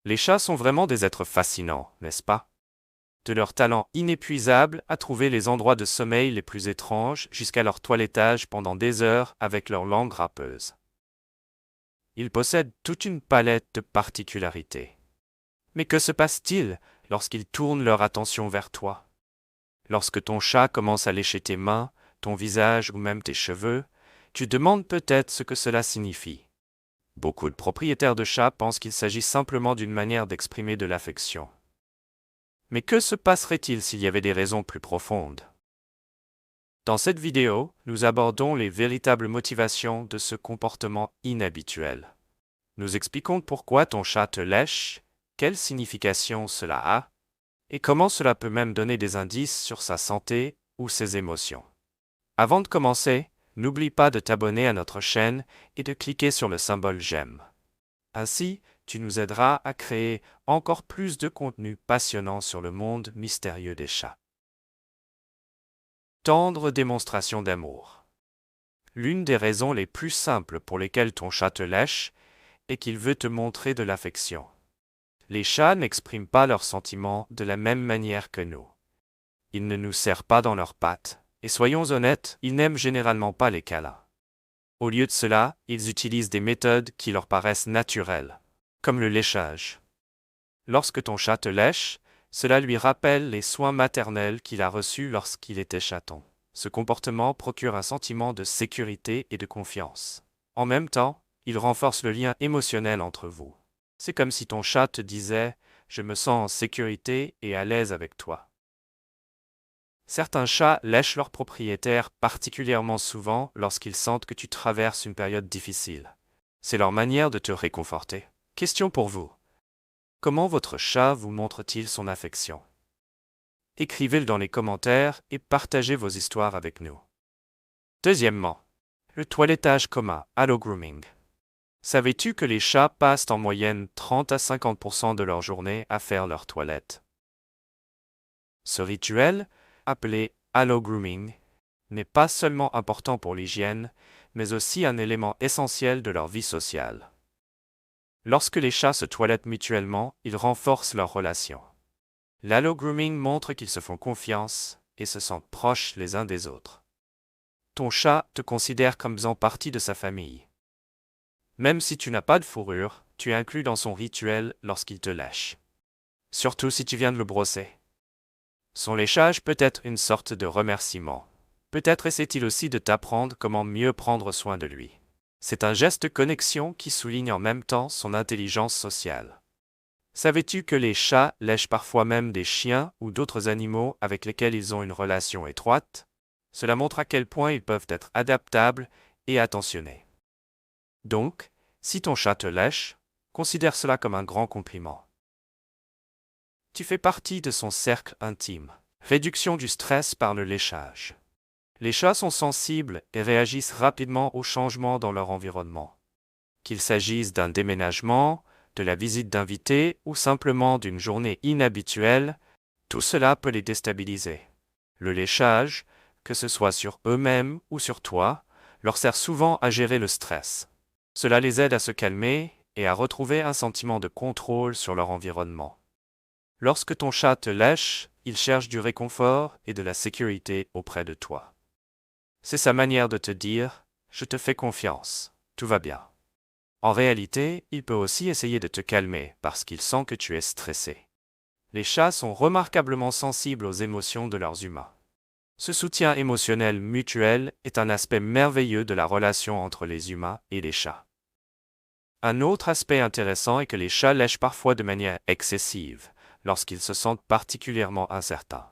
Les chats sont vraiment des êtres fascinants, n'est-ce pas? De leur talent inépuisable à trouver les endroits de sommeil les plus étranges jusqu'à leur toilettage pendant des heures avec leur langue râpeuse. Ils possèdent toute une palette de particularités. Mais que se passe-t-il lorsqu'ils tournent leur attention vers toi? Lorsque ton chat commence à lécher tes mains, ton visage ou même tes cheveux, tu demandes peut-être ce que cela signifie. Beaucoup de propriétaires de chats pensent qu'il s'agit simplement d'une manière d'exprimer de l'affection. Mais que se passerait-il s'il y avait des raisons plus profondes? Dans cette vidéo, nous abordons les véritables motivations de ce comportement inhabituel. Nous expliquons pourquoi ton chat te lèche, quelle signification cela a, et comment cela peut même donner des indices sur sa santé ou ses émotions. Avant de commencer, n'oublie pas de t'abonner à notre chaîne et de cliquer sur le symbole j'aime. Ainsi, tu nous aideras à créer encore plus de contenu passionnant sur le monde mystérieux des chats. Tendre démonstration d'amour. L'une des raisons les plus simples pour lesquelles ton chat te lèche est qu'il veut te montrer de l'affection. Les chats n'expriment pas leurs sentiments de la même manière que nous. Ils ne nous serrent pas dans leurs pattes, et soyons honnêtes, ils n'aiment généralement pas les câlins. Au lieu de cela, ils utilisent des méthodes qui leur paraissent naturelles, comme le léchage. Lorsque ton chat te lèche, cela lui rappelle les soins maternels qu'il a reçus lorsqu'il était chaton. Ce comportement procure un sentiment de sécurité et de confiance. En même temps, il renforce le lien émotionnel entre vous. C'est comme si ton chat te disait « Je me sens en sécurité et à l'aise avec toi ». Certains chats lèchent leur propriétaire particulièrement souvent lorsqu'ils sentent que tu traverses une période difficile. C'est leur manière de te réconforter. Question pour vous. Comment votre chat vous montre-t-il son affection? Écrivez-le dans les commentaires et partagez vos histoires avec nous. Deuxièmement, le toilettage commun, allo-grooming. Savais-tu que les chats passent en moyenne 30 à 50% de leur journée à faire leur toilette? Ce rituel, appelé allo-grooming, n'est pas seulement important pour l'hygiène, mais aussi un élément essentiel de leur vie sociale. Lorsque les chats se toilettent mutuellement, ils renforcent leur relation. L'allo-grooming montre qu'ils se font confiance et se sentent proches les uns des autres. Ton chat te considère comme faisant partie de sa famille. Même si tu n'as pas de fourrure, tu es inclus dans son rituel lorsqu'il te lèche. Surtout si tu viens de le brosser. Son léchage peut être une sorte de remerciement. Peut-être essaie-t-il aussi de t'apprendre comment mieux prendre soin de lui. C'est un geste de connexion qui souligne en même temps son intelligence sociale. Savais-tu que les chats lèchent parfois même des chiens ou d'autres animaux avec lesquels ils ont une relation étroite? Cela montre à quel point ils peuvent être adaptables et attentionnés. Donc, si ton chat te lèche, considère cela comme un grand compliment. Tu fais partie de son cercle intime. Réduction du stress par le léchage. Les chats sont sensibles et réagissent rapidement aux changements dans leur environnement. Qu'il s'agisse d'un déménagement, de la visite d'invités ou simplement d'une journée inhabituelle, tout cela peut les déstabiliser. Le léchage, que ce soit sur eux-mêmes ou sur toi, leur sert souvent à gérer le stress. Cela les aide à se calmer et à retrouver un sentiment de contrôle sur leur environnement. Lorsque ton chat te lèche, il cherche du réconfort et de la sécurité auprès de toi. C'est sa manière de te dire « Je te fais confiance, tout va bien ». En réalité, il peut aussi essayer de te calmer parce qu'il sent que tu es stressé. Les chats sont remarquablement sensibles aux émotions de leurs humains. Ce soutien émotionnel mutuel est un aspect merveilleux de la relation entre les humains et les chats. Un autre aspect intéressant est que les chats lèchent parfois de manière excessive, lorsqu'ils se sentent particulièrement incertains.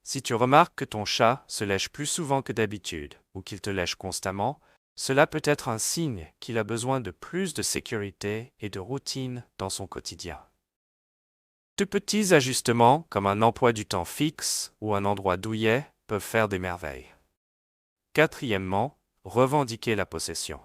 Si tu remarques que ton chat se lèche plus souvent que d'habitude ou qu'il te lèche constamment, cela peut être un signe qu'il a besoin de plus de sécurité et de routine dans son quotidien. De petits ajustements comme un emploi du temps fixe ou un endroit douillet peuvent faire des merveilles. Quatrièmement, revendiquer la possession.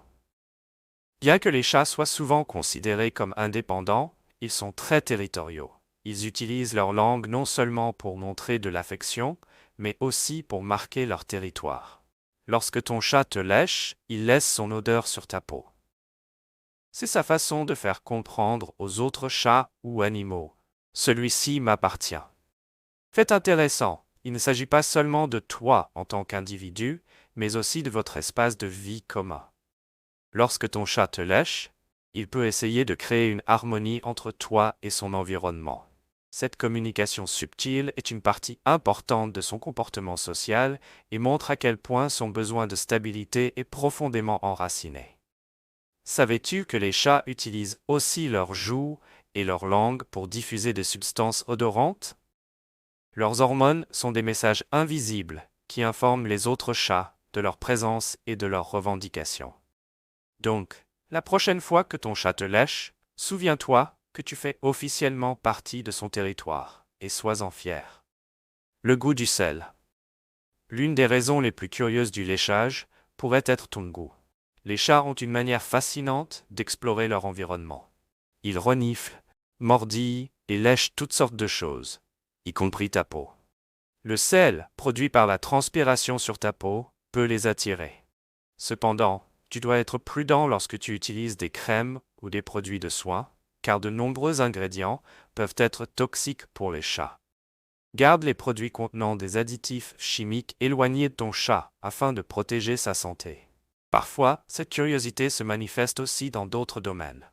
Bien que les chats soient souvent considérés comme indépendants, ils sont très territoriaux. Ils utilisent leur langue non seulement pour montrer de l'affection, mais aussi pour marquer leur territoire. Lorsque ton chat te lèche, il laisse son odeur sur ta peau. C'est sa façon de faire comprendre aux autres chats ou animaux. Celui-ci m'appartient. Fait intéressant, il ne s'agit pas seulement de toi en tant qu'individu, mais aussi de votre espace de vie commun. Lorsque ton chat te lèche, il peut essayer de créer une harmonie entre toi et son environnement. Cette communication subtile est une partie importante de son comportement social et montre à quel point son besoin de stabilité est profondément enraciné. Savais-tu que les chats utilisent aussi leurs joues et leur langue pour diffuser des substances odorantes? Leurs hormones sont des messages invisibles qui informent les autres chats de leur présence et de leurs revendications. Donc, la prochaine fois que ton chat te lèche, souviens-toi que tu fais officiellement partie de son territoire, et sois-en fier. Le goût du sel. L'une des raisons les plus curieuses du léchage pourrait être ton goût. Les chats ont une manière fascinante d'explorer leur environnement. Ils reniflent, mordillent et lèchent toutes sortes de choses, y compris ta peau. Le sel, produit par la transpiration sur ta peau, peut les attirer. Cependant, tu dois être prudent lorsque tu utilises des crèmes ou des produits de soins, car de nombreux ingrédients peuvent être toxiques pour les chats. Garde les produits contenant des additifs chimiques éloignés de ton chat afin de protéger sa santé. Parfois, cette curiosité se manifeste aussi dans d'autres domaines.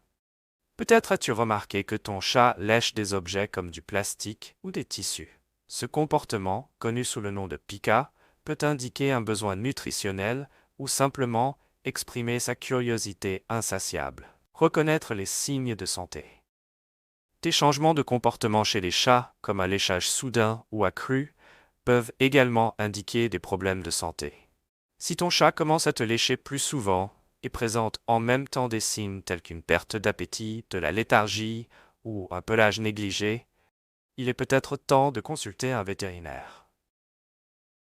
Peut-être as-tu remarqué que ton chat lèche des objets comme du plastique ou des tissus. Ce comportement, connu sous le nom de piqua, peut indiquer un besoin nutritionnel ou simplement exprimer sa curiosité insatiable. Reconnaître les signes de santé. Des changements de comportement chez les chats, comme un léchage soudain ou accru, peuvent également indiquer des problèmes de santé. Si ton chat commence à te lécher plus souvent et présente en même temps des signes tels qu'une perte d'appétit, de la léthargie ou un pelage négligé, il est peut-être temps de consulter un vétérinaire.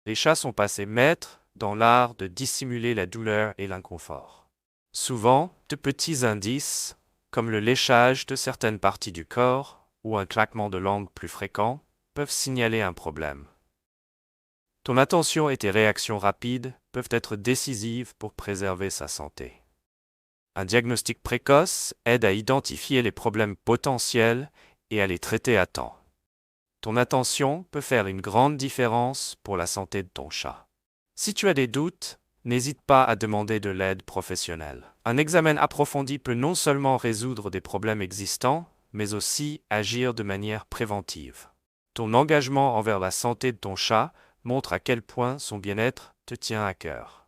Les chats sont passés maîtres dans l'art de dissimuler la douleur et l'inconfort. Souvent, de petits indices, comme le léchage de certaines parties du corps ou un claquement de langue plus fréquent, peuvent signaler un problème. Ton attention et tes réactions rapides peuvent être décisives pour préserver sa santé. Un diagnostic précoce aide à identifier les problèmes potentiels et à les traiter à temps. Ton attention peut faire une grande différence pour la santé de ton chat. Si tu as des doutes, n'hésite pas à demander de l'aide professionnelle. Un examen approfondi peut non seulement résoudre des problèmes existants, mais aussi agir de manière préventive. Ton engagement envers la santé de ton chat montre à quel point son bien-être te tient à cœur.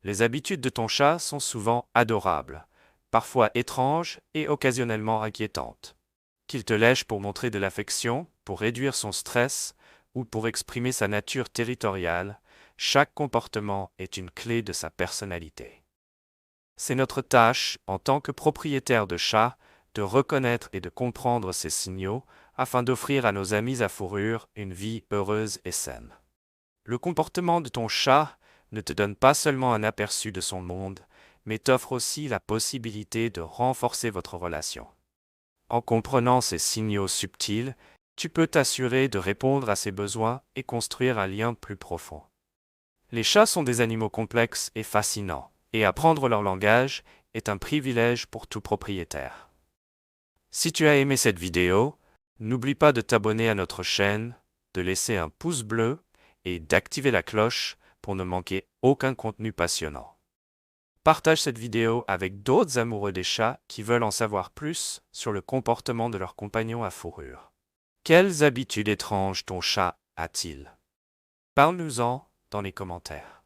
Les habitudes de ton chat sont souvent adorables, parfois étranges et occasionnellement inquiétantes. Qu'il te lèche pour montrer de l'affection, pour réduire son stress ou pour exprimer sa nature territoriale, chaque comportement est une clé de sa personnalité. C'est notre tâche, en tant que propriétaire de chat, de reconnaître et de comprendre ces signaux afin d'offrir à nos amis à fourrure une vie heureuse et saine. Le comportement de ton chat ne te donne pas seulement un aperçu de son monde, mais t'offre aussi la possibilité de renforcer votre relation. En comprenant ces signaux subtils, tu peux t'assurer de répondre à ses besoins et construire un lien plus profond. Les chats sont des animaux complexes et fascinants, et apprendre leur langage est un privilège pour tout propriétaire. Si tu as aimé cette vidéo, n'oublie pas de t'abonner à notre chaîne, de laisser un pouce bleu et d'activer la cloche pour ne manquer aucun contenu passionnant. Partage cette vidéo avec d'autres amoureux des chats qui veulent en savoir plus sur le comportement de leurs compagnons à fourrure. Quelles habitudes étranges ton chat a-t-il? Parle-nous-en dans les commentaires.